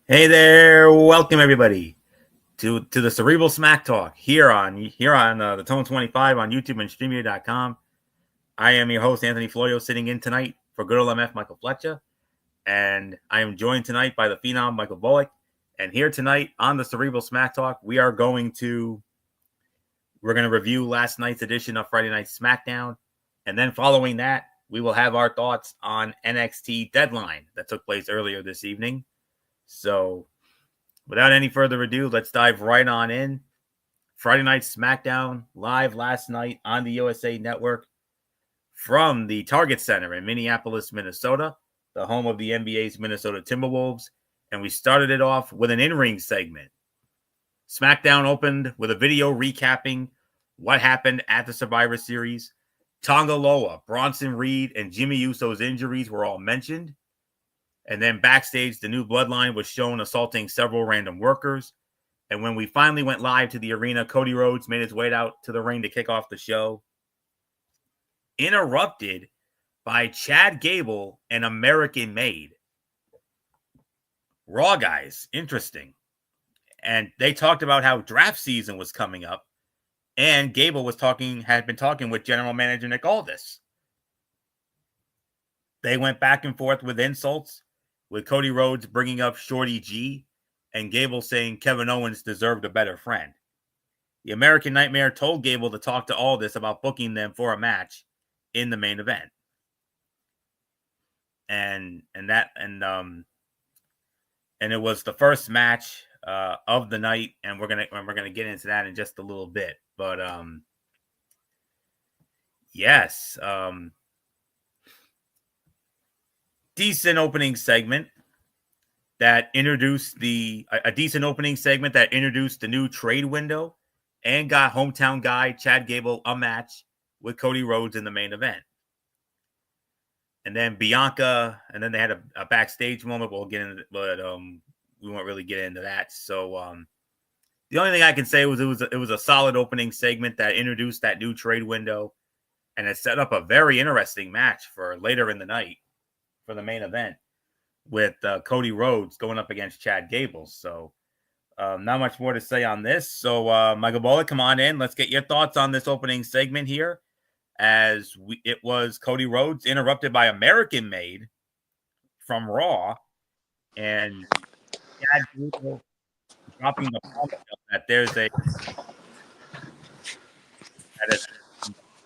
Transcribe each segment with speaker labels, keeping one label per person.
Speaker 1: Hey there, welcome everybody to the Cerebral Smack Talk here on the Tone 25 on YouTube and StreamYard.com. I am your host Anthony Florio, sitting in tonight for good old MF Michael Fletcher, and I am joined tonight by the phenom Michael Bullock. And here tonight on the Cerebral Smack Talk, we're going to review last night's edition of Friday Night SmackDown, and then following that, we will have our thoughts on NXT Deadline that took place earlier this evening. So, without any further ado, let's dive right on in. Friday Night SmackDown live last night on the USA Network from the Target Center in Minneapolis, Minnesota, the home of the NBA's Minnesota Timberwolves. And we started it off with an in-ring segment. SmackDown opened with a video recapping what happened at the Survivor Series. Tonga Loa, Bronson Reed, and Jimmy Uso's injuries were all mentioned. And then backstage, the New Bloodline was shown assaulting several random workers. And when we finally went live to the arena, Cody Rhodes made his way out to the ring to kick off the show. Interrupted by Chad Gable and American Made. Raw guys, interesting. And they talked about how draft season was coming up. And Gable had been talking with General Manager Nick Aldis. They went back and forth with insults, with Cody Rhodes bringing up Shorty G and Gable saying Kevin Owens deserved a better friend. The American Nightmare told Gable to talk to Aldis about booking them for a match in the main event. And it was the first match of the night, and we're gonna get into that in just a little bit. But yes, decent opening segment that introduced the new trade window and got hometown guy Chad Gable a match with Cody Rhodes in the main event. And then Bianca, and then they had a backstage moment. We'll get into it, but we won't really get into that. So the only thing I can say was it was a solid opening segment that introduced that new trade window, and it set up a very interesting match for later in the night for the main event with Cody Rhodes going up against Chad Gable. So not much more to say on this. So Michael Bullock, come on in. Let's get your thoughts on this opening segment here. It was Cody Rhodes interrupted by American Made from Raw, and Chad Gable dropping the bomb that there's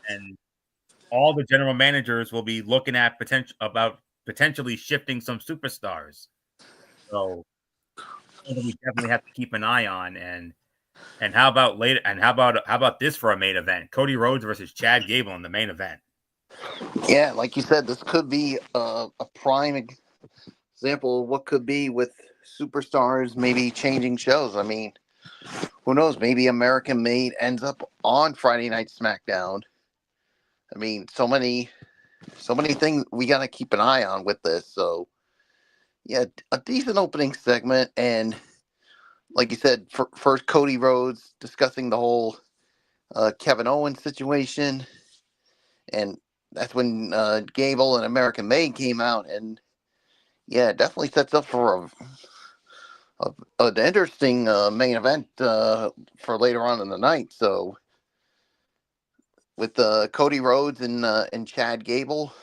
Speaker 1: and all the general managers will be looking at potentially shifting some superstars. So we definitely have to keep an eye on. And how about later? And how about this for a main event? Cody Rhodes versus Chad Gable in the main event.
Speaker 2: Yeah, like you said, this could be a prime example of what could be with superstars maybe changing shows. I mean, who knows? Maybe American Made ends up on Friday Night SmackDown. I mean, so many things we got to keep an eye on with this. So, yeah, a decent opening segment. And like you said, first Cody Rhodes discussing the whole Kevin Owens situation. And that's when Gable and American Made came out. And, yeah, it definitely sets up for an interesting main event for later on in the night. So, with Cody Rhodes and Chad Gable.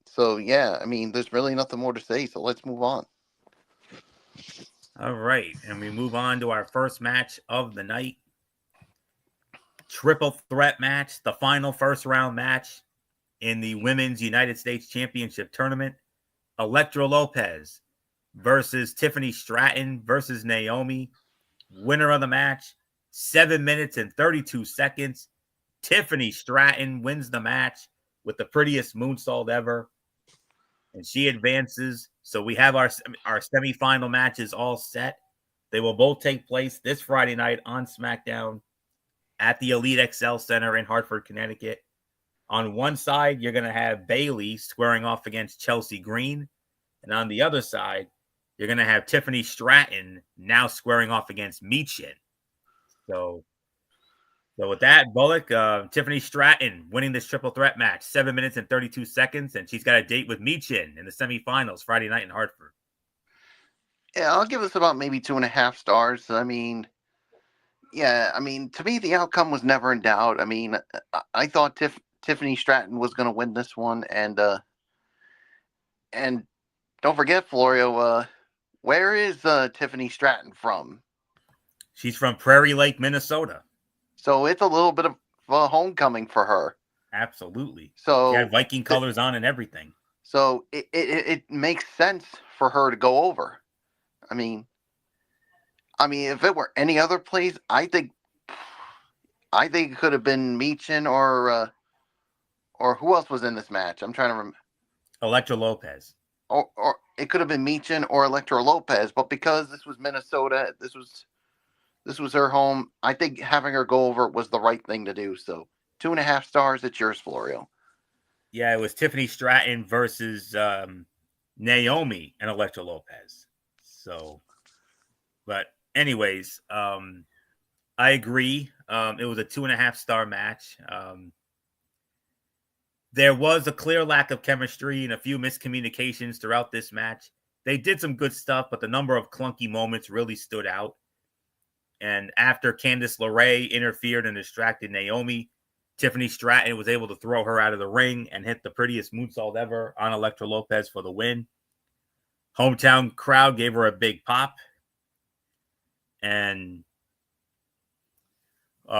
Speaker 2: So, yeah, I mean, there's really nothing more to say, so let's move on.
Speaker 1: All right, and we move on to our first match of the night. Triple threat match, the final first round match in the Women's United States Championship Tournament. Elektra Lopez versus Tiffany Stratton versus Naomi. Winner of the match, 7 minutes and 32 seconds. Tiffany Stratton wins the match with the prettiest moonsault ever, and she advances. So we have our semifinal matches all set. They will both take place this Friday night on SmackDown at the Elite XL Center in Hartford, Connecticut. On one side, you're going to have Bayley squaring off against Chelsea Green, and on the other side, you're going to have Tiffany Stratton now squaring off against Michin. So with that, Bullock, Tiffany Stratton winning this triple threat match, 7 minutes and 32 seconds, and she's got a date with Michin in the semifinals Friday night in Hartford.
Speaker 2: Yeah, I'll give this about maybe 2.5 stars. I mean, yeah, I mean, to me, the outcome was never in doubt. I mean, I thought Tiffany Stratton was going to win this one, and don't forget, Florio, where is Tiffany Stratton from?
Speaker 1: She's from Prairie Lake, Minnesota.
Speaker 2: So it's a little bit of a homecoming for her.
Speaker 1: Absolutely. She had
Speaker 2: So,
Speaker 1: Viking colors on and everything.
Speaker 2: so it makes sense for her to go over. I mean, if it were any other place, I think it could have been Meechin or who else was in this match? I'm trying to remember.
Speaker 1: Electra Lopez.
Speaker 2: Or it could have been Meechin or Electra Lopez, but because this was Minnesota, this was her home. I think having her go over was the right thing to do. So 2.5 stars. It's yours, Florio.
Speaker 1: Yeah, it was Tiffany Stratton versus Naomi and Electra Lopez. So, but anyways, I agree. It was a 2.5 star match. There was a clear lack of chemistry and a few miscommunications throughout this match. They did some good stuff, but the number of clunky moments really stood out. And after Candice LeRae interfered and distracted Naomi, Tiffany Stratton was able to throw her out of the ring and hit the prettiest moonsault ever on Electra Lopez for the win. Hometown crowd gave her a big pop. And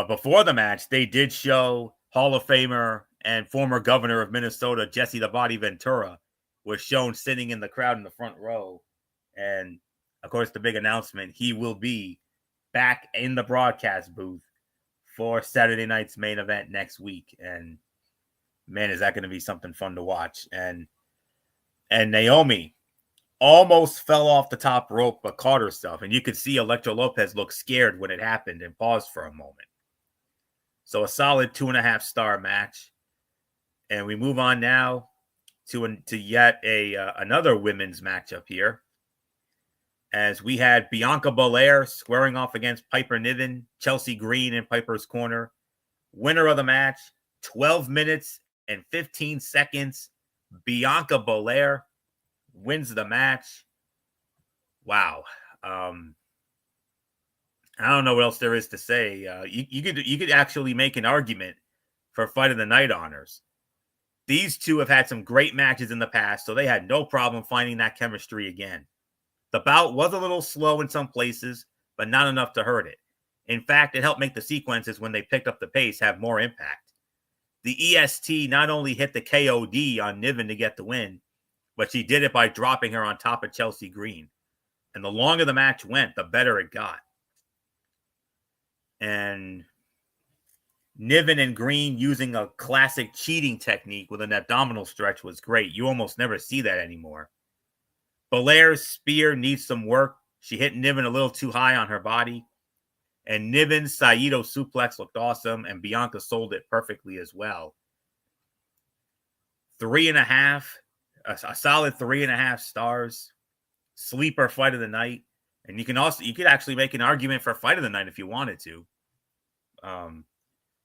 Speaker 1: before the match, they did show Hall of Famer and former governor of Minnesota, Jesse the Body Ventura, was shown sitting in the crowd in the front row. And, of course, the big announcement, he will be back in the broadcast booth for Saturday night's main event next week. And, man, is that going to be something fun to watch. And Naomi almost fell off the top rope but caught herself. And you could see Electra Lopez look scared when it happened and paused for a moment. So a solid 2.5 star match. And we move on now to yet another women's matchup here. As we had Bianca Belair squaring off against Piper Niven, Chelsea Green in Piper's corner. Winner of the match, 12 minutes and 15 seconds. Bianca Belair wins the match. Wow. I don't know what else there is to say. You could actually make an argument for Fight of the Night honors. These two have had some great matches in the past, so they had no problem finding that chemistry again. The bout was a little slow in some places, but not enough to hurt it. In fact, it helped make the sequences when they picked up the pace have more impact. The EST not only hit the KOD on Niven to get the win, but she did it by dropping her on top of Chelsea Green. And the longer the match went, the better it got. And Niven and Green using a classic cheating technique with an abdominal stretch was great. You almost never see that anymore. Belair's spear needs some work. She hit Niven a little too high on her body. And Niven's Saito suplex looked awesome, and Bianca sold it perfectly as well. 3.5, a solid 3.5 stars. Sleeper fight of the night. And you could actually make an argument for fight of the night if you wanted to.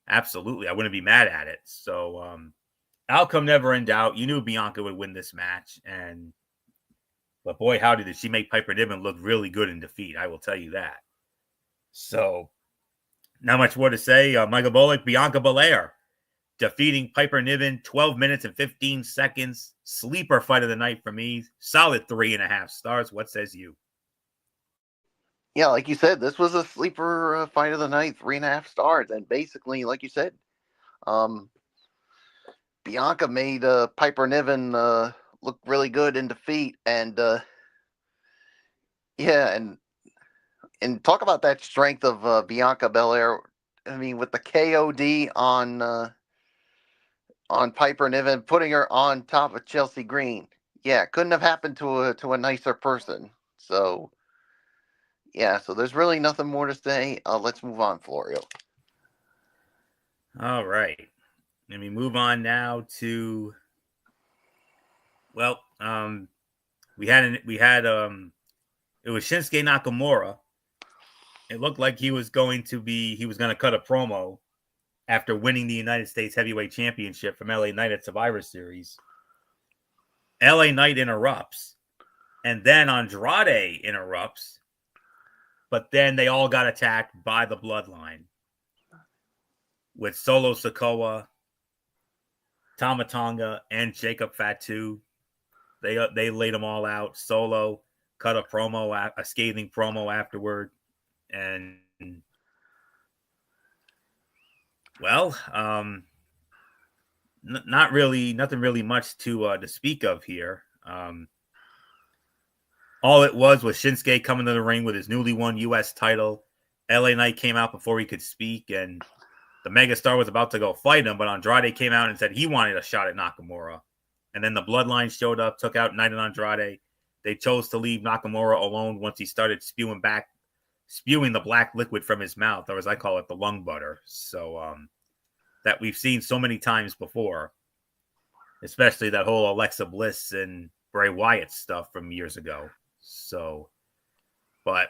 Speaker 1: Absolutely. I wouldn't be mad at it. So, outcome never in doubt. You knew Bianca would win this match. But boy, howdy, did she make Piper Niven look really good in defeat. I will tell you that. So, not much more to say. Michael Bullock, Bianca Belair defeating Piper Niven, 12 minutes and 15 seconds. Sleeper fight of the night for me. Solid 3.5 stars. What says you?
Speaker 2: Yeah, like you said, this was a sleeper fight of the night, 3.5 stars. And basically, like you said, Bianca made Piper Niven look really good in defeat. And yeah, and talk about that strength of Bianca Belair. I mean, with the KOD on Piper Niven, putting her on top of Chelsea Green. Yeah, couldn't have happened to a nicer person. So yeah, so there's really nothing more to say. Let's move on, Florio.
Speaker 1: All right. Let me move on now to, well, we had it was Shinsuke Nakamura. It looked like he was going to cut a promo after winning the United States Heavyweight Championship from LA Knight at Survivor Series. LA Knight interrupts And then Andrade interrupts, but then they all got attacked by the Bloodline with Solo Sikoa, Tama Tonga, and Jacob Fatu. They laid them all out. Solo cut a scathing promo afterward, and well, nothing really much to speak of here. All it was Shinsuke coming to the ring with his newly won U.S. title. LA Knight came out before he could speak, and the megastar was about to go fight him, but Andrade came out and said he wanted a shot at Nakamura. And then the Bloodline showed up, took out Knight and Andrade. They chose to leave Nakamura alone once he started spewing the black liquid from his mouth, or as I call it, the lung butter. So that we've seen so many times before, especially that whole Alexa Bliss and Bray Wyatt stuff from years ago. So, but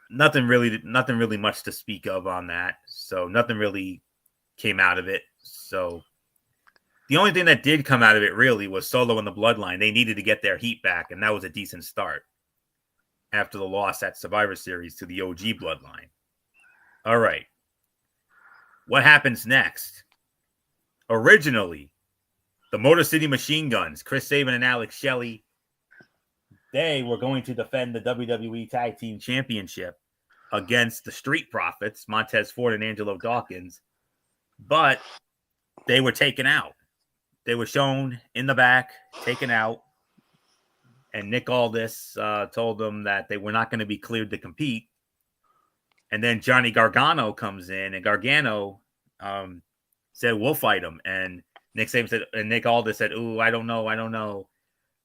Speaker 1: nothing really much to speak of on that. So nothing really came out of it. So the only thing that did come out of it really was Solo and the Bloodline. They needed to get their heat back, and that was a decent start after the loss at Survivor Series to the OG Bloodline. All right. What happens next? Originally, the Motor City Machine Guns, Chris Sabin and Alex Shelley, they were going to defend the WWE Tag Team Championship against the Street Profits, Montez Ford and Angelo Dawkins, but they were taken out. They were shown in the back, taken out, and Nick Aldis told them that they were not going to be cleared to compete. And then Johnny Gargano comes in, and Gargano said, "We'll fight him." And Nick Aldis said, "Ooh, I don't know."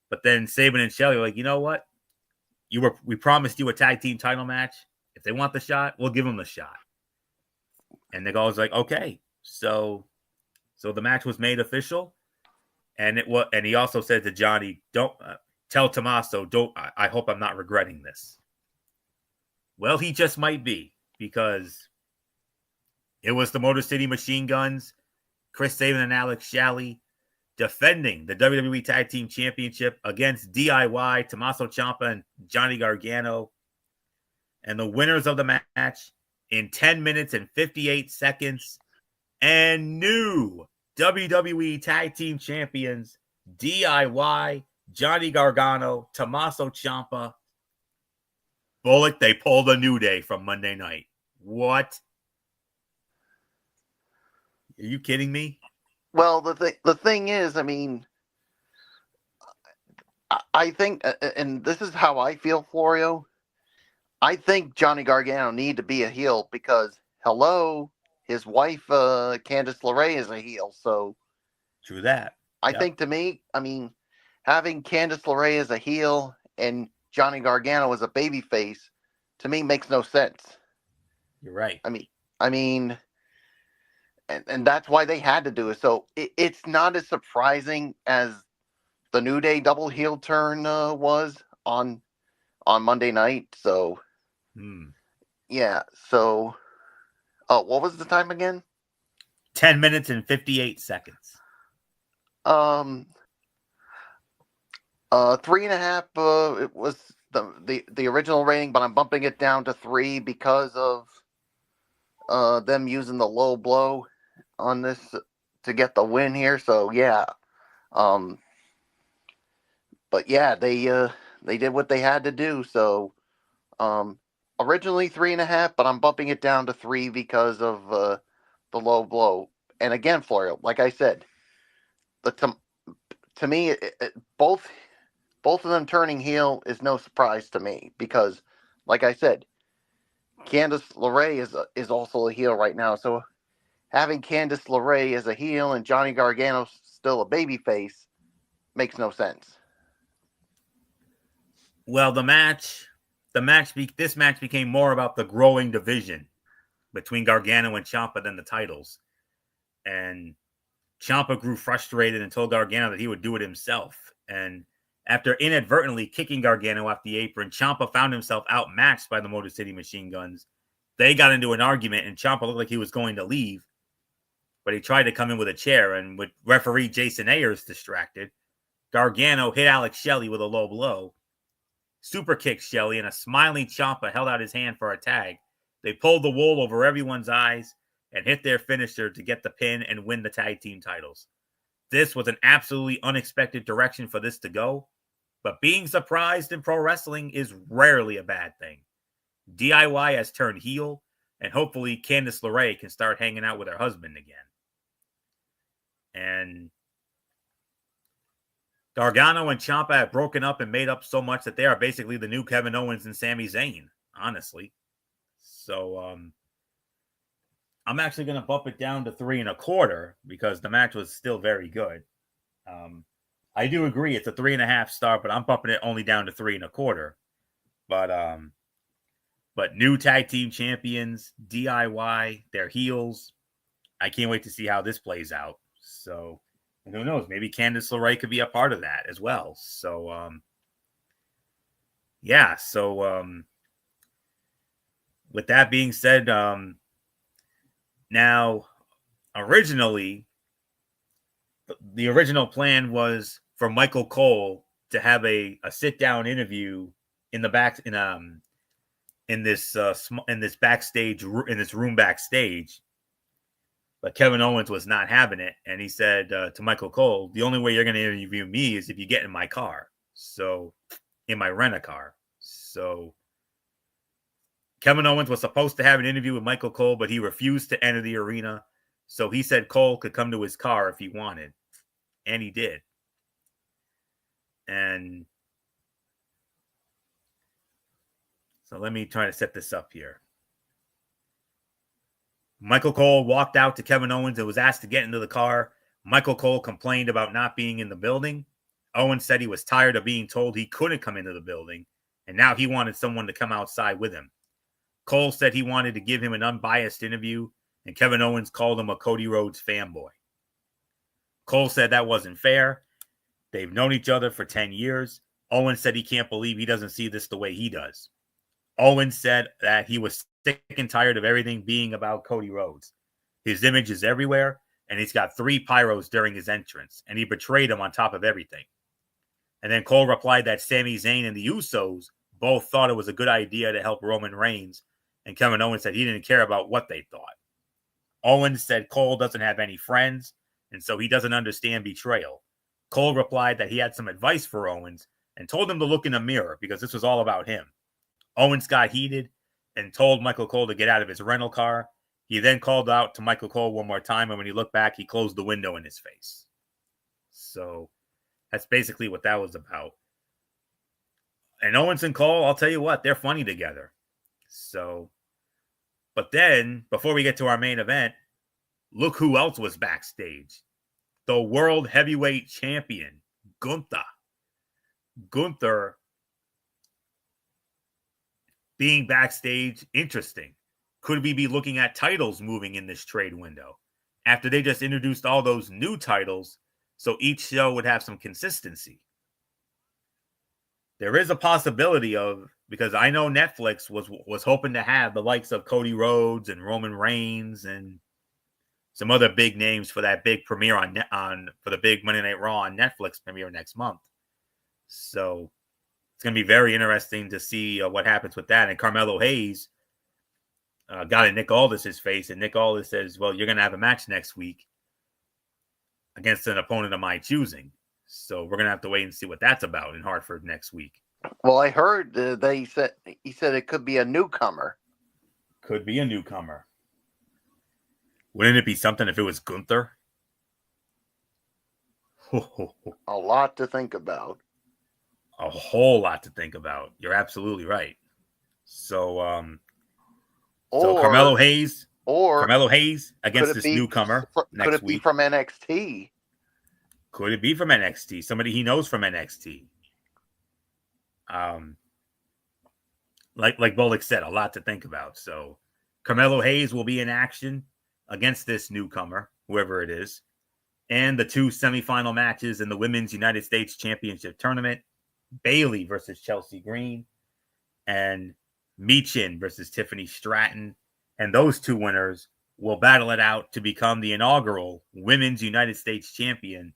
Speaker 1: But then Sabin and Shelley were like, "You know what? We promised you a tag team title match. If they want the shot, we'll give them the shot." And Nick Aldis was like, "Okay." So the match was made official, and he also said to Johnny, "Don't tell Tommaso. I hope I'm not regretting this." Well, he just might be, because it was the Motor City Machine Guns, Chris Sabin and Alex Shelley, defending the WWE Tag Team Championship against DIY, Tommaso Ciampa and Johnny Gargano. And the winners of the match in 10 minutes and 58 seconds, and new WWE Tag Team Champions, DIY, Johnny Gargano, Tommaso Ciampa. Bullock, they pulled a New Day from Monday night. What? Are you kidding me?
Speaker 2: Well, the thing is, I mean, I think, and this is how I feel, Florio. I think Johnny Gargano need to be a heel because, hello, his wife, Candice LeRae, is a heel. So,
Speaker 1: true that.
Speaker 2: I think, to me, I mean, having Candice LeRae as a heel and Johnny Gargano as a babyface, to me, makes no sense.
Speaker 1: You're right.
Speaker 2: I mean, and that's why they had to do it. So it's not as surprising as the New Day double heel turn was on Monday night. So, yeah. So, what was the time again?
Speaker 1: 10 minutes and 58 seconds.
Speaker 2: 3.5. It was the original rating, but I'm bumping it down to 3 because of them using the low blow on this to get the win here. So yeah. But yeah, they did what they had to do. So originally 3.5, but I'm bumping it down to 3 because of the low blow. And again, Florio, like I said, to me, both of them turning heel is no surprise to me because, like I said, Candice LeRae is also a heel right now. So having Candice LeRae as a heel and Johnny Gargano still a babyface makes no sense.
Speaker 1: Well, this match became more about the growing division between Gargano and Ciampa than the titles. And Ciampa grew frustrated and told Gargano that he would do it himself. And after inadvertently kicking Gargano off the apron, Ciampa found himself outmatched by the Motor City Machine Guns. They got into an argument, and Ciampa looked like he was going to leave, but he tried to come in with a chair, and with referee Jason Ayers distracted, Gargano hit Alex Shelley with a low blow, super kicked Shelley, and a smiling Ciampa held out his hand for a tag. They pulled the wool over everyone's eyes and hit their finisher to get the pin and win the tag team titles. This was an absolutely unexpected direction for this to go, but being surprised in pro wrestling is rarely a bad thing. DIY has turned heel, and hopefully Candice LeRae can start hanging out with her husband again. And Gargano and Ciampa have broken up and made up so much that they are basically the new Kevin Owens and Sami Zayn, honestly. So I'm actually going to bump it down to 3.25 because the match was still very good. I do agree it's a 3.5 star, but I'm bumping it only down to 3.25. But new tag team champions, DIY, they're heels. I can't wait to see how this plays out. So, and who knows? Maybe Candice LeRae could be a part of that as well. So, yeah. So, with that being said, now, originally, the original plan was for Michael Cole to have a sit-down interview in the back in this room backstage, but Kevin Owens was not having it, and he said to Michael Cole, "The only way you're going to interview me is if you get in my car, so in my rent-a-car." So Kevin Owens was supposed to have an interview with Michael Cole, but he refused to enter the arena. So he said Cole could come to his car if he wanted. And he did. And so let me try to set this up here. Michael Cole walked out to Kevin Owens and was asked to get into the car. Michael Cole complained about not being in the building. Owens said he was tired of being told he couldn't come into the building, and now he wanted someone to come outside with him. Cole said he wanted to give him an unbiased interview, and Kevin Owens called him a Cody Rhodes fanboy. Cole said that wasn't fair. They've known each other for 10 years. Owens said he can't believe he doesn't see this the way he does. Owens said that he was sick and tired of everything being about Cody Rhodes. His image is everywhere, and he's got 3 pyros during his entrance, and he betrayed him on top of everything. And then Cole replied that Sami Zayn and the Usos both thought it was a good idea to help Roman Reigns, and Kevin Owens said he didn't care about what they thought. Owens said Cole doesn't have any friends, and so he doesn't understand betrayal. Cole replied that he had some advice for Owens and told him to look in a mirror because this was all about him. Owens got heated and told Michael Cole to get out of his rental car. He then called out to Michael Cole one more time, and when he looked back, he closed the window in his face. So that's basically what that was about. And Owens and Cole, I'll tell you what, they're funny together. So, but then, before we get to our main event, look who else was backstage. The World Heavyweight Champion, Gunther. Gunther being backstage, interesting. Could we be looking at titles moving in this trade window? After they just introduced all those new titles, so each show would have some consistency. There is a possibility of, because I know Netflix was hoping to have the likes of Cody Rhodes and Roman Reigns and some other big names for that big premiere for the big Monday Night Raw on Netflix premiere next month. So it's going to be very interesting to see what happens with that. And Carmelo Hayes got in Nick Aldis' face, and Nick Aldis says, "Well, you're going to have a match next week against an opponent of my choosing." So we're going to have to wait and see what that's about in Hartford next week.
Speaker 2: Well, I heard he said it could be a newcomer.
Speaker 1: Could be a newcomer. Wouldn't it be something if it was Gunther?
Speaker 2: A lot to think about.
Speaker 1: A whole lot to think about. You're absolutely right. So, Carmelo Hayes against this newcomer next week.
Speaker 2: Could it be from NXT?
Speaker 1: Could it be from NXT? Somebody he knows from NXT. Like Bullock said, a lot to think about. So Carmelo Hayes will be in action against this newcomer, whoever it is, and the 2 semifinal matches in the Women's United States Championship Tournament, Bayley versus Chelsea Green, and Michin versus Tiffany Stratton. And those 2 winners will battle it out to become the inaugural Women's United States Champion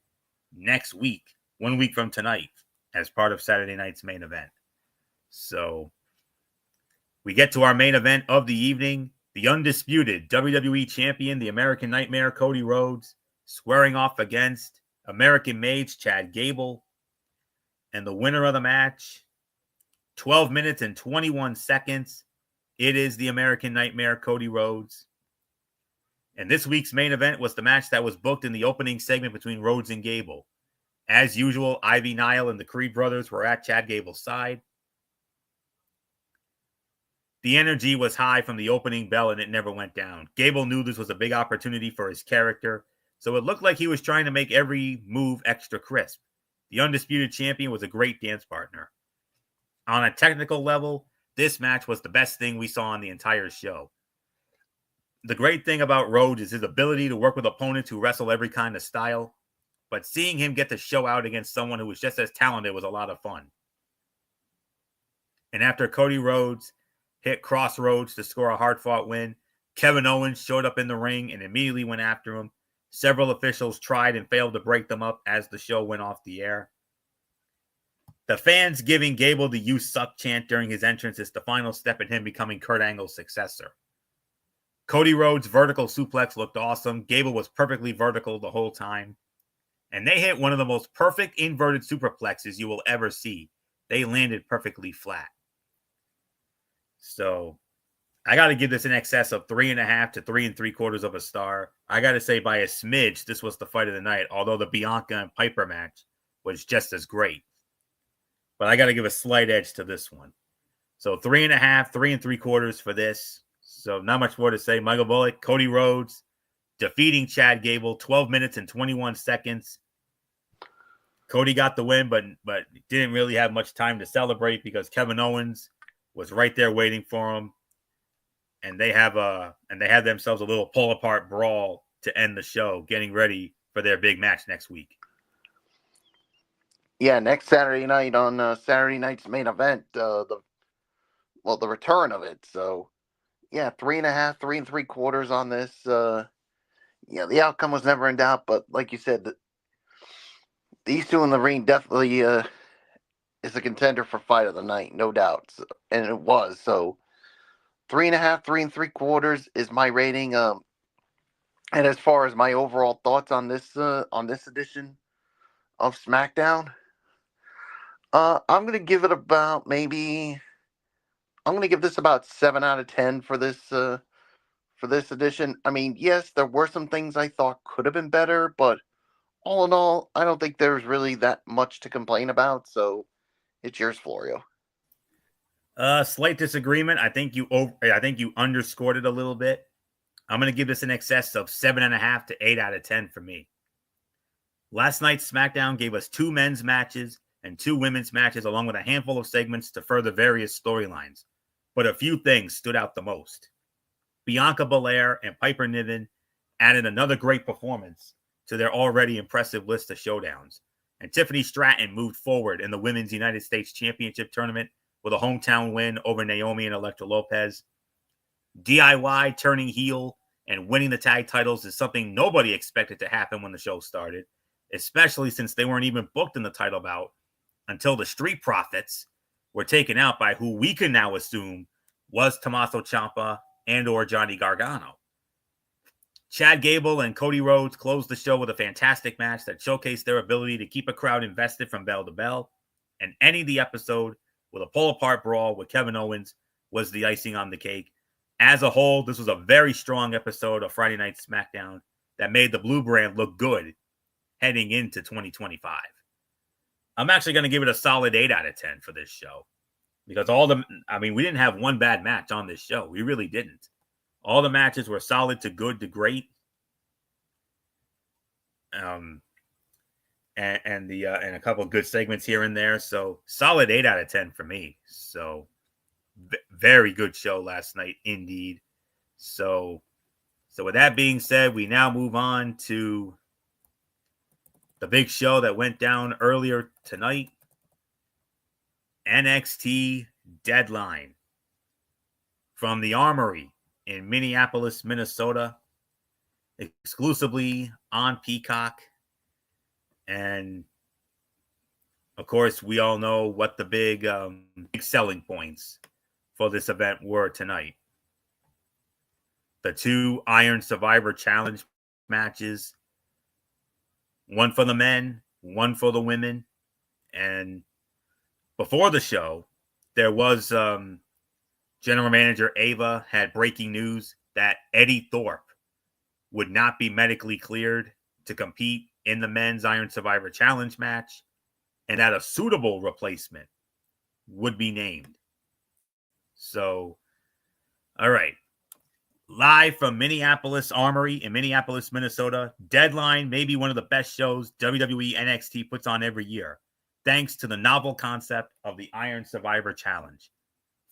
Speaker 1: next week 1 week from tonight as part of Saturday night's main event. So we get to our main event of the evening. The undisputed WWE Champion, the American Nightmare, Cody Rhodes, squaring off against American Mage, Chad Gable. And the winner of the match, 12 minutes and 21 seconds. It is the American Nightmare, Cody Rhodes. And this week's main event was the match that was booked in the opening segment between Rhodes and Gable. As usual, Ivy Nile and the Creed brothers were at Chad Gable's side. The energy was high from the opening bell and it never went down. Gable knew this was a big opportunity for his character, so it looked like he was trying to make every move extra crisp. The undisputed champion was a great dance partner. On a technical level, this match was the best thing we saw on the entire show. The great thing about Rhodes is his ability to work with opponents who wrestle every kind of style, but seeing him get to show out against someone who was just as talented was a lot of fun. And after Cody Rhodes hit Crossroads to score a hard-fought win, Kevin Owens showed up in the ring and immediately went after him. Several officials tried and failed to break them up as the show went off the air. The fans giving Gable the "You Suck" chant during his entrance is the final step in him becoming Kurt Angle's successor. Cody Rhodes' vertical suplex looked awesome. Gable was perfectly vertical the whole time. And they hit one of the most perfect inverted superplexes you will ever see. They landed perfectly flat. So I got to give this in excess of 3.5 to 3 3/4 of a star. I got to say by a smidge, this was the fight of the night, although the Bianca and Piper match was just as great. But I got to give a slight edge to this one. So 3.5, 3 3/4 for this. So not much more to say. Michael Bullock, Cody Rhodes, defeating Chad Gable, 12 minutes and 21 seconds. Cody got the win, but didn't really have much time to celebrate because Kevin Owens was right there waiting for him. And they have themselves a little pull apart brawl to end the show, getting ready for their big match next week.
Speaker 2: Yeah, next Saturday night on Saturday night's main event, the return of it. So, yeah, 3.5, 3 3/4 on this. Yeah, the outcome was never in doubt, but like you said, these two in the ring definitely is a contender for fight of the night, no doubt, and it was. So, 3.5, 3 3/4 is my rating. And as far as my overall thoughts on this edition of SmackDown, I'm gonna give it about I'm gonna give this about 7 out of 10 for this edition. I mean, yes, there were some things I thought could have been better, but all in all, I don't think there's really that much to complain about. So it's yours, Florio.
Speaker 1: Slight disagreement. I think you underscored it a little bit. I'm going to give this in excess of 7.5 to 8 out of 10 for me. Last night's SmackDown gave us 2 men's matches and 2 women's matches, along with a handful of segments to further various storylines. But a few things stood out the most. Bianca Belair and Piper Niven added another great performance to their already impressive list of showdowns. And Tiffany Stratton moved forward in the Women's United States Championship Tournament with a hometown win over Naomi and Elektra Lopez. DIY turning heel and winning the tag titles is something nobody expected to happen when the show started, especially since they weren't even booked in the title bout until the Street Profits were taken out by who we can now assume was Tommaso Ciampa and or Johnny Gargano. Chad Gable and Cody Rhodes closed the show with a fantastic match that showcased their ability to keep a crowd invested from bell to bell, and ending the episode with a pull-apart brawl with Kevin Owens was the icing on the cake. As a whole, this was a very strong episode of Friday Night SmackDown that made the Blue Brand look good heading into 2025. I'm actually going to give it a solid 8 out of 10 for this show because we didn't have one bad match on this show. We really didn't. All the matches were solid to good to great. And a couple of good segments here and there. So solid 8 out of 10 for me. So very good show last night, indeed. So with that being said, we now move on to the big show that went down earlier tonight. NXT Deadline from the Armory in Minneapolis, Minnesota, exclusively on Peacock. And Of course, we all know what the big selling points for this event were tonight. The 2 Iron Survivor Challenge matches, one for the men, one for the women. And before the show, there was general manager Ava had breaking news that Eddie Thorpe would not be medically cleared to compete in the men's Iron Survivor Challenge match, and that a suitable replacement would be named. So, all right. Live from Minneapolis Armory in Minneapolis, Minnesota, Deadline may be one of the best shows WWE NXT puts on every year, thanks to the novel concept of the Iron Survivor Challenge.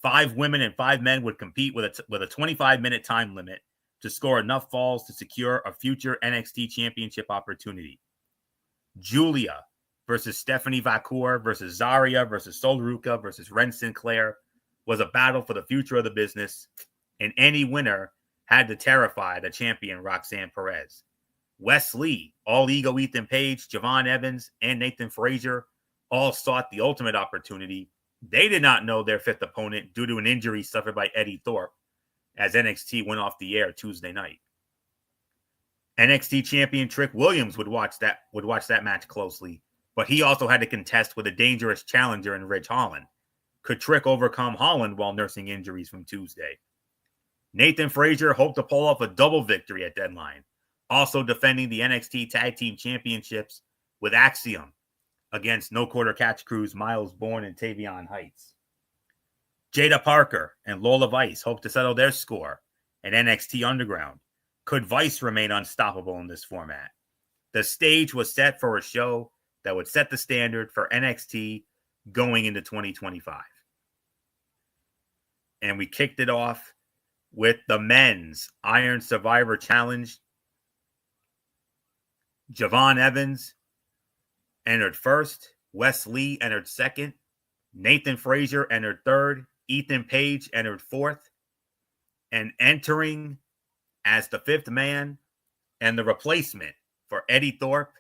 Speaker 1: 5 women and 5 men would compete with a 25-minute time limit to score enough falls to secure a future NXT championship opportunity. Julia versus Stephanie Vacour versus Zarya versus Sol Ruca versus Ren Sinclair was a battle for the future of the business, and any winner had to terrify the champion Roxanne Perez. Wes Lee, All Ego Ethan Page, Javon Evans, and Nathan Frazier all sought the ultimate opportunity. They did not know their 5th opponent due to an injury suffered by Eddie Thorpe as NXT went off the air Tuesday night. NXT champion Trick Williams would watch that match closely, but he also had to contest with a dangerous challenger in Ridge Holland. Could Trick overcome Holland while nursing injuries from Tuesday? Nathan Frazier hoped to pull off a double victory at Deadline, also defending the NXT Tag Team Championships with Axiom against No Quarter Catch Crew's Miles Bourne and Tavion Heights. Jada Parker and Lola Vice hope to settle their score at NXT Underground. Could Vice remain unstoppable in this format? The stage was set for a show that would set the standard for NXT going into 2025. And we kicked it off with the men's Iron Survivor Challenge. Javon Evans entered first. Wes Lee entered second. Nathan Frazier entered third. Ethan Page entered fourth. And entering as the 5th man and the replacement for Eddie Thorpe,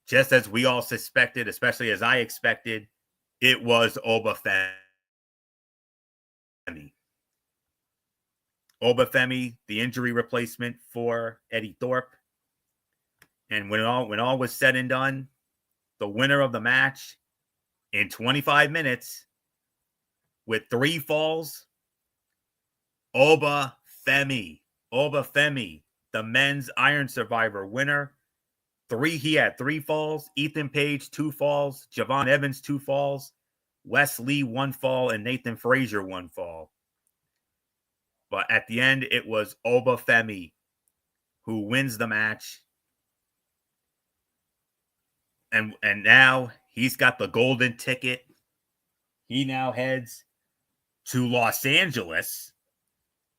Speaker 1: just as we all suspected, especially as I expected, it was Obafemi. Obafemi, the injury replacement for Eddie Thorpe. And when all was said and done, the winner of the match in 25 minutes with 3 falls, Obafemi, the men's Iron Survivor winner. He had 3 falls. Ethan Page, 2 falls. Javon Evans, 2 falls. Wes Lee, 1 fall. And Nathan Frazier, 1 fall. But at the end, it was Obafemi who wins the match. And now he's got the golden ticket. He now heads to Los Angeles,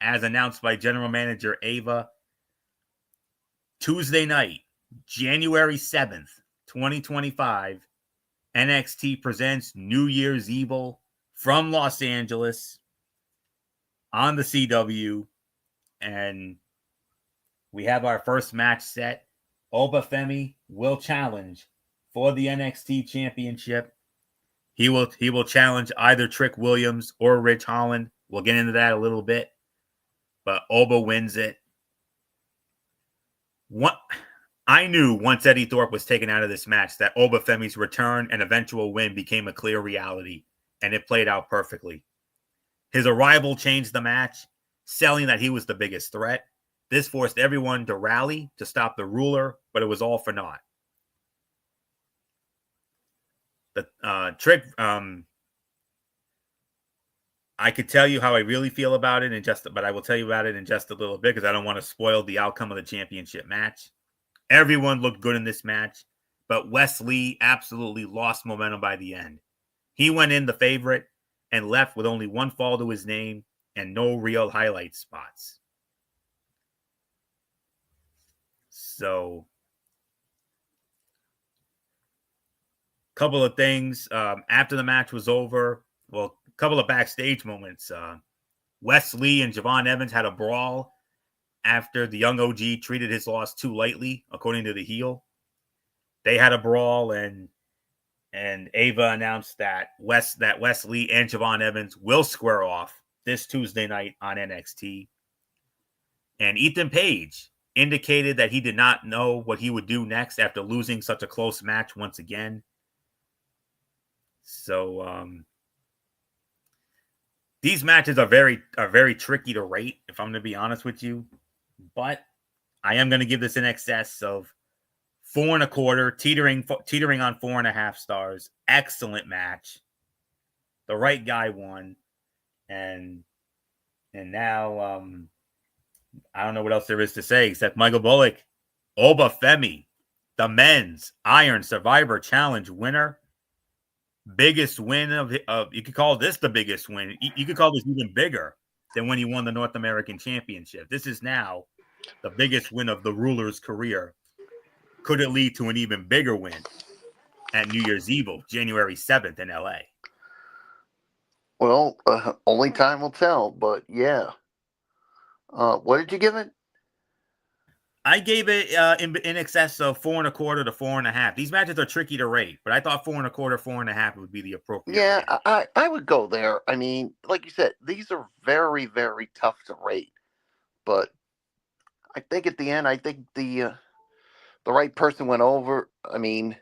Speaker 1: as announced by General Manager Ava. Tuesday night, January 7th, 2025, NXT presents New Year's Evil from Los Angeles on the CW. And we have our first match set. Obafemi will challenge for the NXT Championship. He will challenge either Trick Williams or Ridge Holland. We'll get into that a little bit. But Oba wins it. I knew once Eddie Thorpe was taken out of this match that Obafemi's return and eventual win became a clear reality, and it played out perfectly. His arrival changed the match, selling that he was the biggest threat. This forced everyone to rally to stop the ruler, but it was all for naught. The Trick, I could tell you how I really feel about it but I will tell you about it in just a little bit because I don't want to spoil the outcome of the championship match. Everyone looked good in this match, but Wes Lee absolutely lost momentum by the end. He went in the favorite and left with only 1 fall to his name and no real highlight spots. So, couple of things after the match was over. Well, a couple of backstage moments. Wes Lee and Javon Evans had a brawl after the young OG treated his loss too lightly, according to the heel. They had a brawl, and and Ava announced that Wes Lee and Javon Evans will square off this Tuesday night on NXT. And Ethan Page indicated that he did not know what he would do next after losing such a close match once again. So these matches are very tricky to rate, if I'm going to be honest with you. But I am going to give this in excess of 4.25, teetering on 4.5 stars. Excellent match. The right guy won, and now I don't know what else there is to say except Michael Bullock, Obafemi, the men's Iron Survivor Challenge winner. Biggest win of you could call this the biggest win. You could call this even bigger than when he won the North American Championship. This is now the biggest win of the ruler's career. Could it lead to an even bigger win at New Year's Eve, January 7th in LA?
Speaker 2: Well, only time will tell, but yeah. What did you give it?
Speaker 1: I gave it in excess of 4.25 to 4.5. These matches are tricky to rate, but I thought 4.25, 4.5 would be the appropriate.
Speaker 2: Yeah, I would go there. I mean, like you said, these are very, very tough to rate. But I think at the end, I think the right person went over. I mean,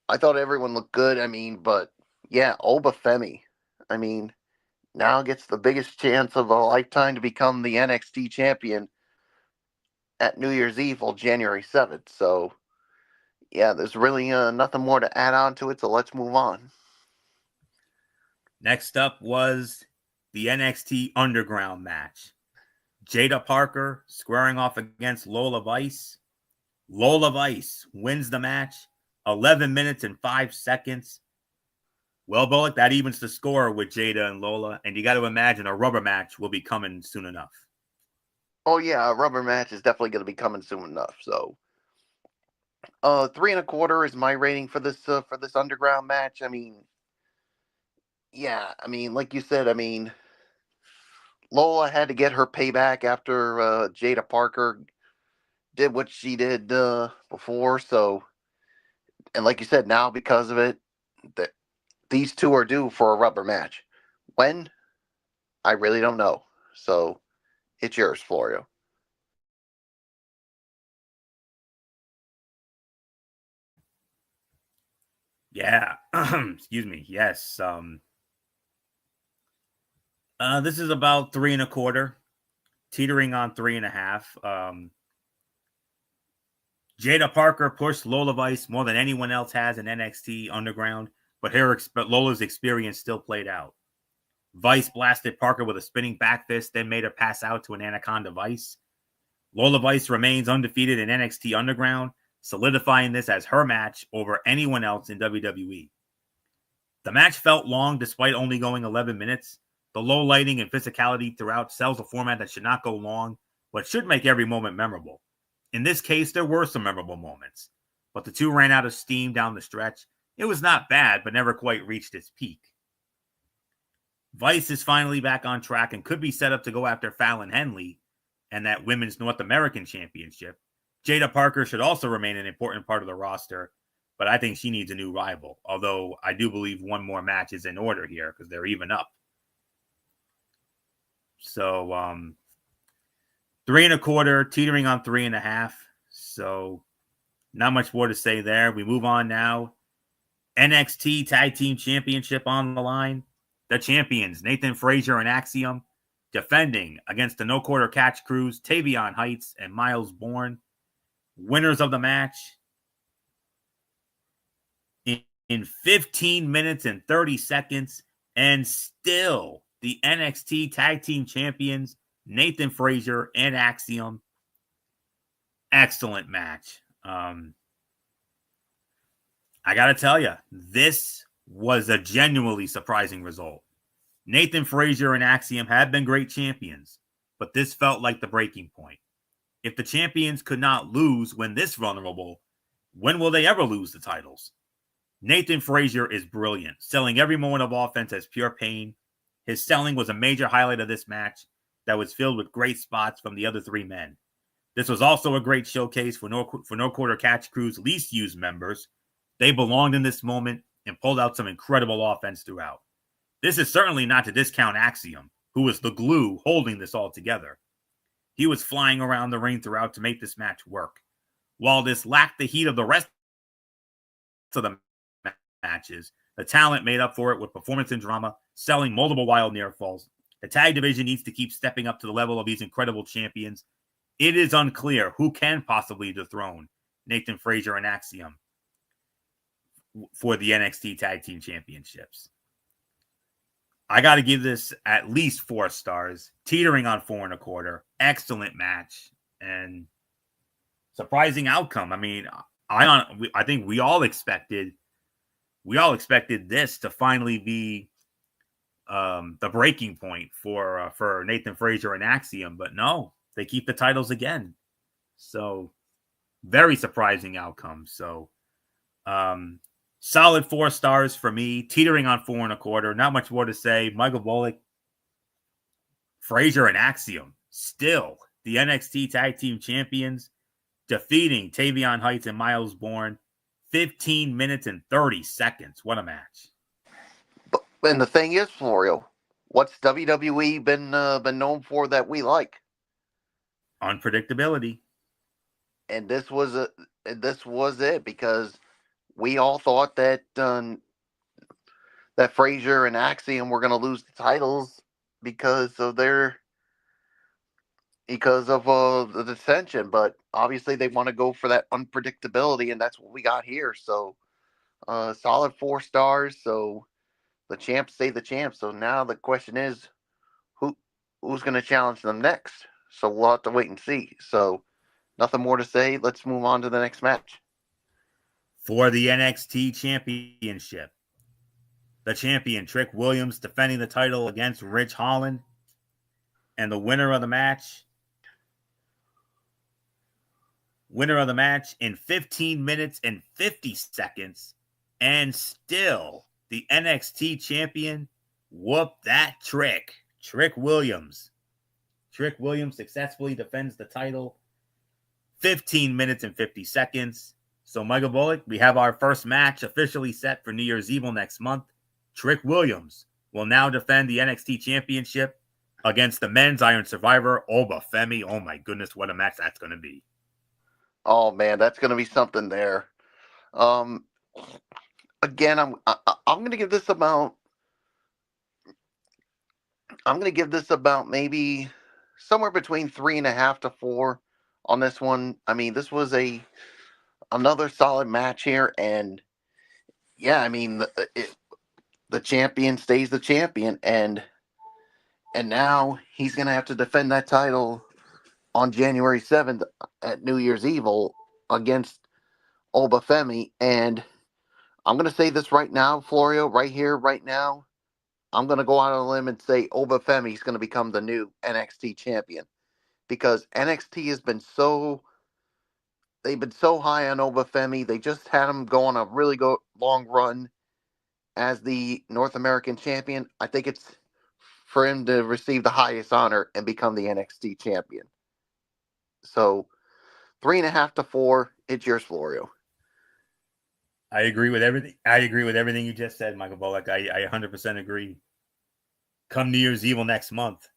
Speaker 2: I thought everyone looked good. I mean, but yeah, Obafemi. I mean, now gets the biggest chance of a lifetime to become the NXT champion at New Year's Eve on January 7th. So, yeah, there's really nothing more to add on to it, so let's move on.
Speaker 1: Next up was the NXT Underground match. Jada Parker squaring off against Lola Vice. Lola Vice wins the match, 11 minutes and 5 seconds. Well, Bullock, that evens the score with Jada and Lola, and you got to imagine a rubber match will be coming soon enough.
Speaker 2: Oh yeah, a rubber match is definitely going to be coming soon enough. So, 3.25 is my rating for this underground match. I mean, yeah, I mean, like you said, I mean, Lola had to get her payback after Jada Parker did what she did before. So, and like you said, now because of it, that these two are due for a rubber match. When? I really don't know. So, it's yours, Florio.
Speaker 1: Yeah. Excuse me. Yes. This is about 3.25, teetering on 3.5. Jada Parker pushed Lola Vice more than anyone else has in NXT Underground, but Lola's experience still played out. Vice blasted Parker with a spinning back fist, then made her pass out to an Anaconda Vice. Lola Vice remains undefeated in NXT Underground, solidifying this as her match over anyone else in WWE. The match felt long despite only going 11 minutes. The low lighting and physicality throughout sells a format that should not go long, but should make every moment memorable. In this case, there were some memorable moments, but the two ran out of steam down the stretch. It was not bad, but never quite reached its peak. Vice is finally back on track and could be set up to go after Fallon Henley and that Women's North American Championship. Jada Parker should also remain an important part of the roster, but I think she needs a new rival, although I do believe one more match is in order here because they're even up. So, 3.25, teetering on 3.5. So, not much more to say there. We move on now. NXT Tag Team Championship on the line. The champions, Nathan Frazier and Axiom, defending against the No Quarter Catch Crews, Tavion Heights and Miles Bourne. Winners of the match in 15 minutes and 30 seconds, and still the NXT Tag Team Champions, Nathan Frazier and Axiom. Excellent match. I got to tell you, this was a genuinely surprising result. Nathan Frazier and Axiom have been great champions, but this felt like the breaking point. If the champions could not lose when this vulnerable, when will they ever lose the titles? Nathan Frazier is brilliant, selling every moment of offense as pure pain. His selling was a major highlight of this match that was filled with great spots from the other three men. This was also a great showcase for No Quarter Catch Crew's least used members, They belonged in this moment and pulled out some incredible offense throughout. This is certainly not to discount Axiom, who was the glue holding this all together. He was flying around the ring throughout to make this match work. While this lacked the heat of the rest of the matches, the talent made up for it with performance and drama, selling multiple wild near falls. The tag division needs to keep stepping up to the level of these incredible champions. It is unclear who can possibly dethrone Nathan Frazier and Axiom for the NXT Tag Team Championships. I got to give this at least 4 stars, teetering on 4.25. Excellent match and surprising outcome. I mean, I think we all expected this to finally be the breaking point for Nathan Frazier and Axiom, but no, they keep the titles again. So very surprising outcome. So solid 4 stars for me, teetering on 4.25. Not much more to say. Michael Bullock, Frazier, and Axiom still the NXT Tag Team Champions, defeating Tavion Heights and Miles Bourne. 15 minutes and 30 seconds. What a match.
Speaker 2: And the thing is, Florio, what's WWE been known for that we like?
Speaker 1: Unpredictability.
Speaker 2: And this was it, because we all thought that that Frazier and Axiom were going to lose the titles because of the dissension, but obviously they want to go for that unpredictability, and that's what we got here. So solid 4 stars. So the champs stay the champs. So now the question is, who's going to challenge them next? So we'll have to wait and see. So nothing more to say. Let's move on to the next match.
Speaker 1: For the NXT Championship, the champion, Trick Williams, defending the title against Rich Holland. And the winner of the match in 15 minutes and 50 seconds, and still the NXT champion, whoop that Trick Williams. Trick Williams successfully defends the title 15 minutes and 50 seconds. So, Michael Bullock, we have our first match officially set for New Year's Evil next month. Trick Williams will now defend the NXT championship against the men's Iron Survivor, Oba Femi. Oh my goodness, what a match that's going to be.
Speaker 2: Oh man, that's going to be something there. Again, I'm going to give this about maybe somewhere between 3.5 to 4 on this one. I mean, this was another solid match here, and yeah, I mean, the champion stays the champion, and now he's going to have to defend that title on January 7th at New Year's Evil against Oba Femi. And I'm going to say this right now, Florio, right here, right now. I'm going to go out on a limb and say Oba Femi is going to become the new NXT champion, because NXT has been they've been so high on Oba Femi. They just had him go on a really long run as the North American champion. I think it's for him to receive the highest honor and become the NXT champion. So 3.5 to 4. It's yours, Florio.
Speaker 1: I agree with everything you just said, Michael Bullock. I 100% agree. Come New Year's Evil next month,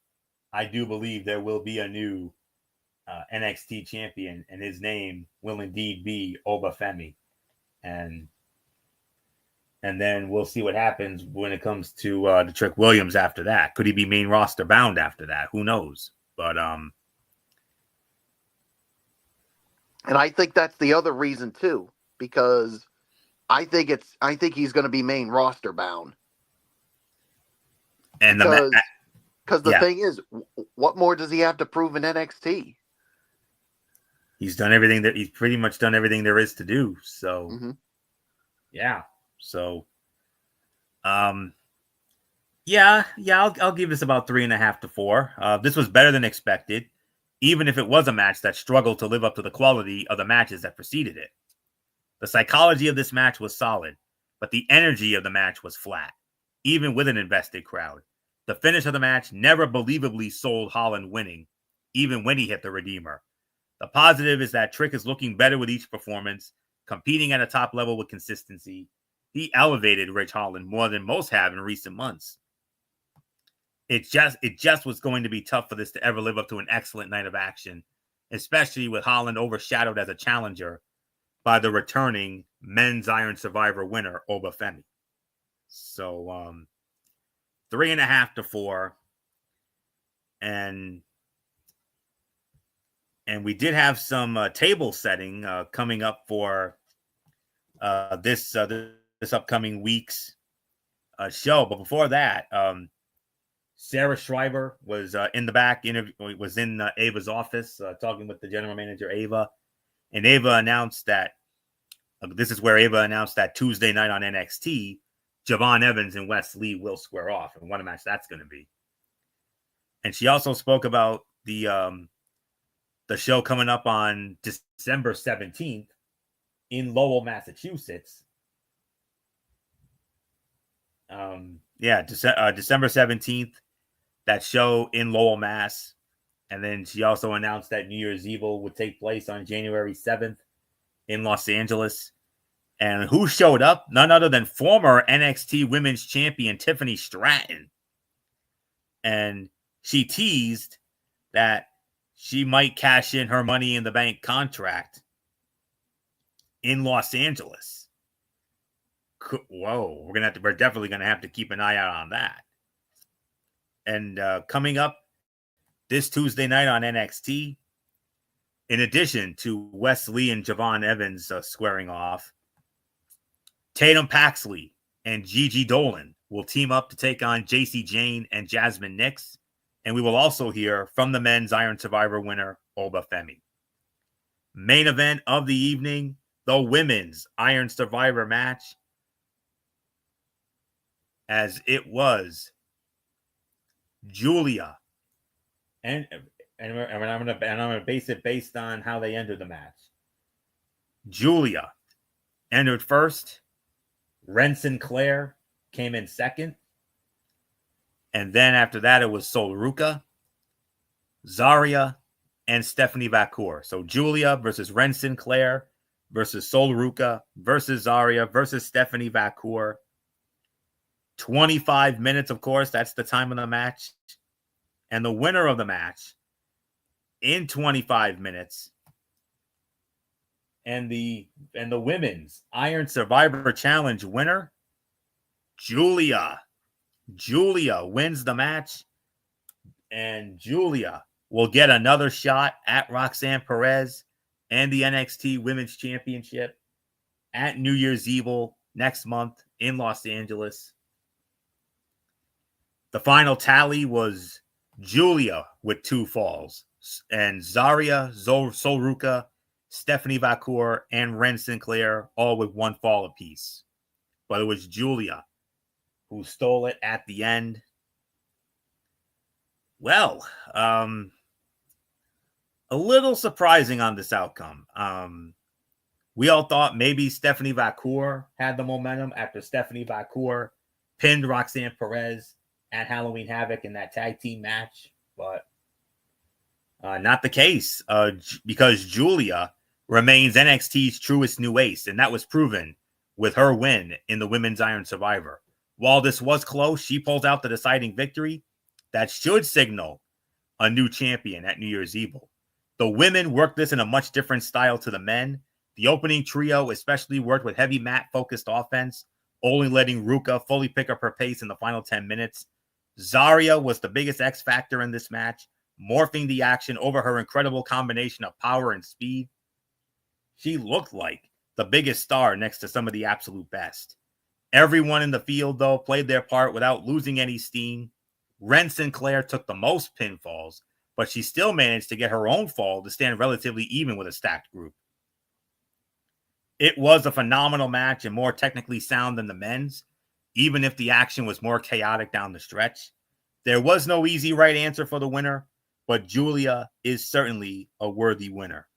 Speaker 1: I do believe there will be a new NXT champion, and his name will indeed be Oba Femi. And then we'll see what happens when it comes to the Trick Williams after that. Could he be main roster bound after that? Who knows? But
Speaker 2: and I think that's the other reason too, because I think he's going to be main roster bound.
Speaker 1: And
Speaker 2: because the thing is, what more does he have to prove in NXT?
Speaker 1: He's pretty much done everything there is to do. So, yeah. So, I'll give this about 3.5 to 4. This was better than expected, even if it was a match that struggled to live up to the quality of the matches that preceded it. The psychology of this match was solid, but the energy of the match was flat, even with an invested crowd. The finish of the match never believably sold Holland winning, even when he hit the Redeemer. The positive is that Trick is looking better with each performance. competing at a top level with consistency. He elevated Ridge Holland more than most have in recent months. It just was going to be tough for this to ever live up to an excellent night of action, especially with Holland overshadowed as a challenger by the returning men's Iron Survivor winner, Obafemi. So 3.5 to 4. And we did have some table setting coming up for this upcoming week's show. But before that, Sarah Schreiber was in the back, was in Ava's office talking with the general manager, Ava. And Ava announced that, this is where Ava announced that Tuesday night on NXT, Javon Evans and Wes Lee will square off. And what a match that's going to be. And she also spoke about the show coming up on December 17th in Lowell, Massachusetts. December 17th, that show in Lowell, Mass. And then she also announced that New Year's Eve would take place on January 7th in Los Angeles. And who showed up? None other than former NXT Women's Champion Tiffany Stratton. And she teased that she might cash in her Money in the Bank contract in Los Angeles. Whoa, we're definitely gonna have to keep an eye out on that. And coming up this Tuesday night on NXT, in addition to Wes Lee and Javon Evans squaring off, Tatum Paxley and Gigi Dolan will team up to take on JC Jane and Jasmine Nix. And we will also hear from the men's Iron Survivor winner, Obafemi. Main event of the evening, the women's Iron Survivor match, as it was Julia. And I'm gonna base it based on how they entered the match. Julia entered first. Ren Sinclair came in second. And then after that, it was Sol Ruca, Zarya, and Stephanie Vacour. So Julia versus Ren Sinclair versus Sol Ruca versus Zarya versus Stephanie Vacour. 25 minutes, of course. That's the time of the match. And the winner of the match in 25 minutes and the women's Iron Survivor Challenge winner, Julia. Julia wins the match, and Julia will get another shot at Roxanne Perez and the NXT Women's Championship at New Year's Eve next month in Los Angeles. The final tally was Julia with 2 falls, and Zarya, Sol Ruca, Stephanie Vacour, and Ren Sinclair all with 1 fall apiece. But it was Julia who stole it at the end. Well, a little surprising on this outcome. We all thought maybe Stephanie Vacour had the momentum after Stephanie Vacour pinned Roxanne Perez at Halloween Havoc in that tag team match, but not the case, because Julia remains NXT's truest new ace, and that was proven with her win in the Women's Iron Survivor. While this was close, she pulls out the deciding victory that should signal a new champion at New Year's Eve. The women worked this in a much different style to the men. The opening trio especially worked with heavy mat-focused offense, only letting Ruca fully pick up her pace in the final 10 minutes. Zarya was the biggest X factor in this match, morphing the action over her incredible combination of power and speed. She looked like the biggest star next to some of the absolute best. Everyone in the field, though, played their part without losing any steam. Ren Sinclair took the most pinfalls, but she still managed to get her own fall to stand relatively even with a stacked group. It was a phenomenal match and more technically sound than the men's, even if the action was more chaotic down the stretch. There was no easy right answer for the winner, but Julia is certainly a worthy winner.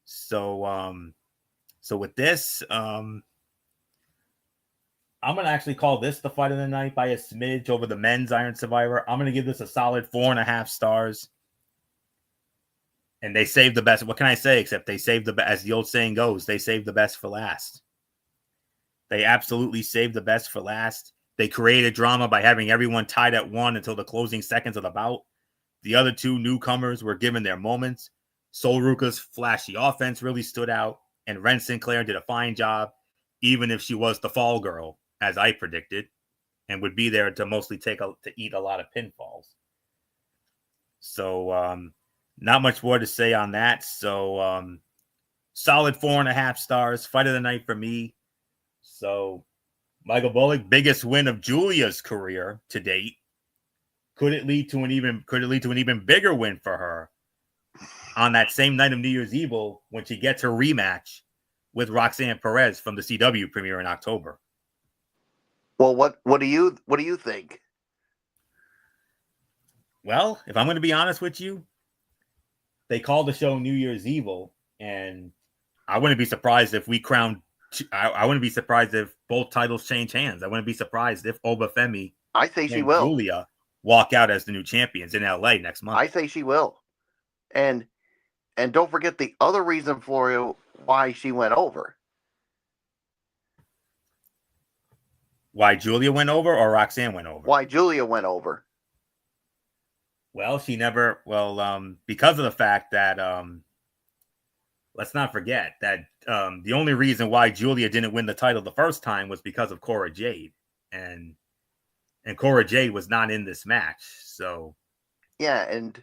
Speaker 1: So with this, I'm going to actually call this the fight of the night by a smidge over the men's Iron Survivor. I'm going to give this a solid 4.5 stars. And they saved the best. What can I say except they saved as the old saying goes, they saved the best for last. They absolutely saved the best for last. They created drama by having everyone tied at 1 until the closing seconds of the bout. The other two newcomers were given their moments. Sol Ruka's flashy offense really stood out, and Ren Sinclair did a fine job, even if she was the fall girl, as I predicted, and would be there to mostly to eat a lot of pinfalls. So, not much more to say on that. So, solid 4.5 stars. Fight of the night for me. So, Michael Bullock, biggest win of Julia's career to date. Could it lead to an even bigger win for her on that same night of New Year's Evil when she gets her rematch with Roxanne Perez from the CW premiere in October?
Speaker 2: Well, what do you think?
Speaker 1: Well, if I'm going to be honest with you, they called the show New Year's Evil, and I wouldn't be surprised if we crowned. I wouldn't be surprised if both titles change hands. I wouldn't be surprised if Obafemi
Speaker 2: I say she
Speaker 1: and
Speaker 2: will.
Speaker 1: Julia walk out as the new champions in LA next month.
Speaker 2: I say she will. And don't forget the other reason, Florio, why she went over.
Speaker 1: Why Julia went over or Roxanne went over?
Speaker 2: Why Julia went over.
Speaker 1: Well, because of the fact that let's not forget that the only reason why Julia didn't win the title the first time was because of Cora Jade, and Cora Jade was not in this match. So
Speaker 2: yeah, and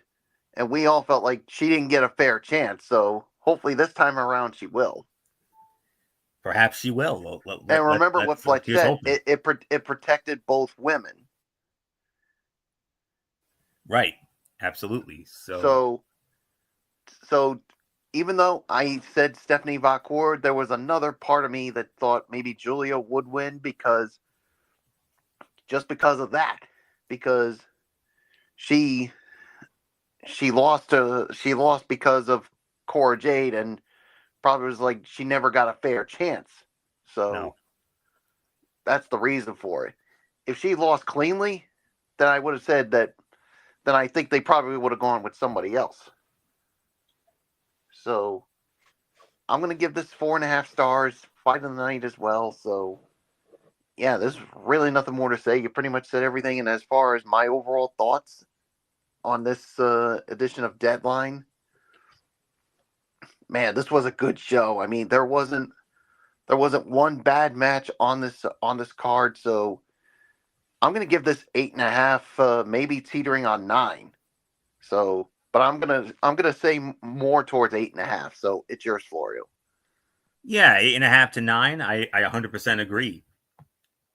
Speaker 2: we all felt like she didn't get a fair chance. So hopefully this time around she will.
Speaker 1: Perhaps she will.
Speaker 2: And remember what Fletch said: it protected both women.
Speaker 1: Right. Absolutely.
Speaker 2: So even though I said Stephanie Vacour, there was another part of me that thought maybe Julia would win because of that. Because she lost because of Cora Jade, and probably was like she never got a fair chance. So that's the reason for it. If she lost cleanly, then I would have said that. Then I think they probably would have gone with somebody else. So I'm going to give this 4.5 stars. Fight of the night as well. So yeah, there's really nothing more to say. You pretty much said everything. And as far as my overall thoughts on this edition of Deadline, man, this was a good show. I mean, there wasn't one bad match on this card. So I'm going to give this 8.5, maybe teetering on 9. So, but I'm gonna say more towards 8.5. So it's yours, Florio.
Speaker 1: Yeah, 8.5 to 9. I 100% agree,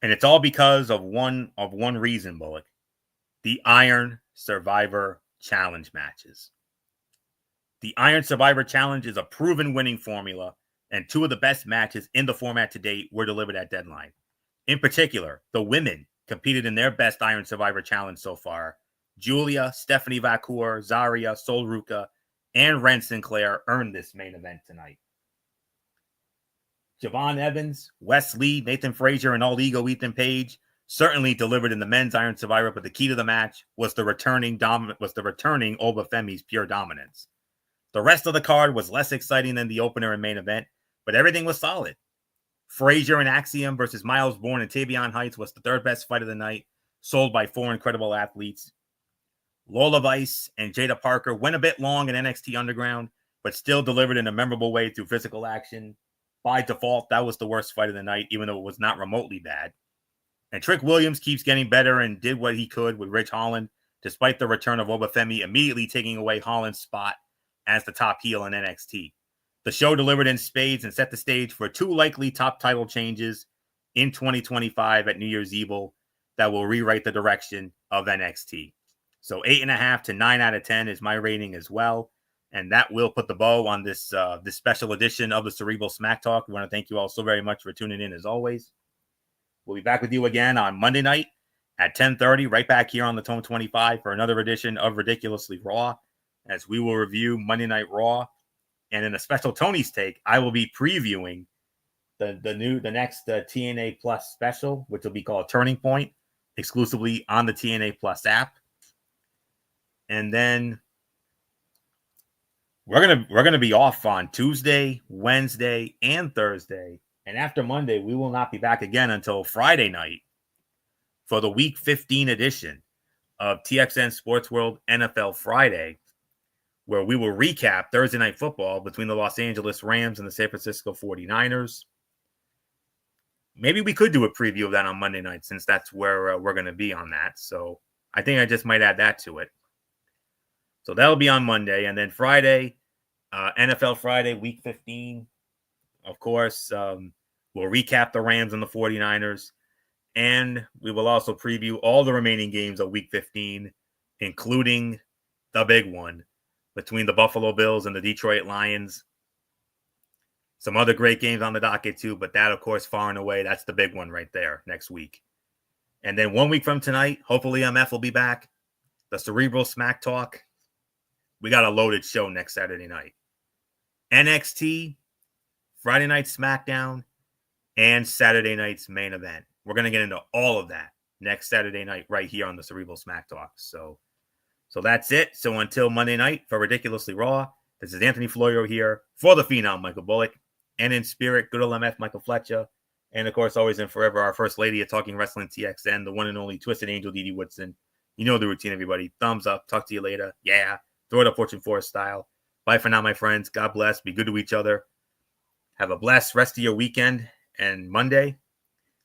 Speaker 1: and it's all because of one reason, Bullock: the Iron Survivor Challenge matches. The Iron Survivor Challenge is a proven winning formula, and 2 of the best matches in the format to date were delivered at Deadline. In particular, the women competed in their best Iron Survivor Challenge so far. Julia, Stephanie Vacour, Zarya, Sol Ruka, and Ren Sinclair earned this main event tonight. Javon Evans, Wes Lee, Nathan Frazier, and All Ego Ethan Page certainly delivered in the men's Iron Survivor, but the key to the match was the returning Obafemi's pure dominance. The rest of the card was less exciting than the opener and main event, but everything was solid. Frazier and Axiom versus Miles Bourne and Tavion Heights was the third best fight of the night, sold by 4 incredible athletes. Lola Vice and Jada Parker went a bit long in NXT Underground, but still delivered in a memorable way through physical action. By default, that was the worst fight of the night, even though it was not remotely bad. And Trick Williams keeps getting better and did what he could with Rich Holland, despite the return of Obafemi immediately taking away Holland's spot as the top heel in NXT. The show delivered in spades and set the stage for 2 likely top title changes in 2025 at New Year's Evil that will rewrite the direction of NXT. So 8.5 to 9 out of 10 is my rating as well. And that will put the bow on this special edition of the Cerebral Smack Talk. We want to thank you all so very much for tuning in as always. We'll be back with you again on Monday night at 10:30, right back here on the Tone 25 for another edition of Ridiculously Raw, as we will review Monday Night Raw. And in a special Tony's Take, I will be previewing the next TNA Plus special, which will be called Turning Point, exclusively on the TNA Plus app. And then we're gonna be off on Tuesday, Wednesday, and Thursday, and after Monday, we will not be back again until Friday night for the Week 15 edition of TXN Sports World NFL Friday, where we will recap Thursday night football between the Los Angeles Rams and the San Francisco 49ers. Maybe we could do a preview of that on Monday night, since that's where we're going to be on that. So I think I just might add that to it. So that'll be on Monday. And then Friday, NFL Friday, Week 15. Of course, we'll recap the Rams and the 49ers. And we will also preview all the remaining games of Week 15, including the big one between the Buffalo Bills and the Detroit Lions. Some other great games on the docket too, but that, of course, far and away, that's the big one right there next week. And then 1 week from tonight, hopefully MF will be back. The Cerebral Smack Talk. We got a loaded show next Saturday night. NXT, Friday night SmackDown, and Saturday night's main event. We're going to get into all of that next Saturday night right here on the Cerebral Smack Talk. So that's it. So until Monday night for Ridiculously Raw, this is Anthony Florio here for the Phenom Michael Bullock, and in spirit, good old MF Michael Fletcher, and of course, always and forever, our first lady of Talking Wrestling TXN, the one and only Twisted Angel Dee Woodson. You know the routine, everybody. Thumbs up. Talk to you later. Yeah. Throw it up Fortune Forest style. Bye for now, my friends. God bless. Be good to each other. Have a blessed rest of your weekend and Monday.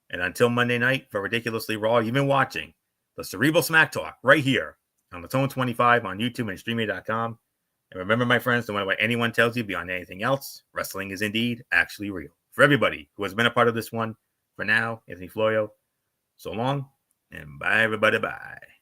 Speaker 1: And until Monday night for Ridiculously Raw, you've been watching the Cerebral Smack Talk right here on the Tone 25 on YouTube and Streamy.com. And remember, my friends, no matter what anyone tells you beyond anything else, wrestling is indeed actually real. For everybody who has been a part of this one, for now, Anthony Florio, so long, and bye, everybody, bye.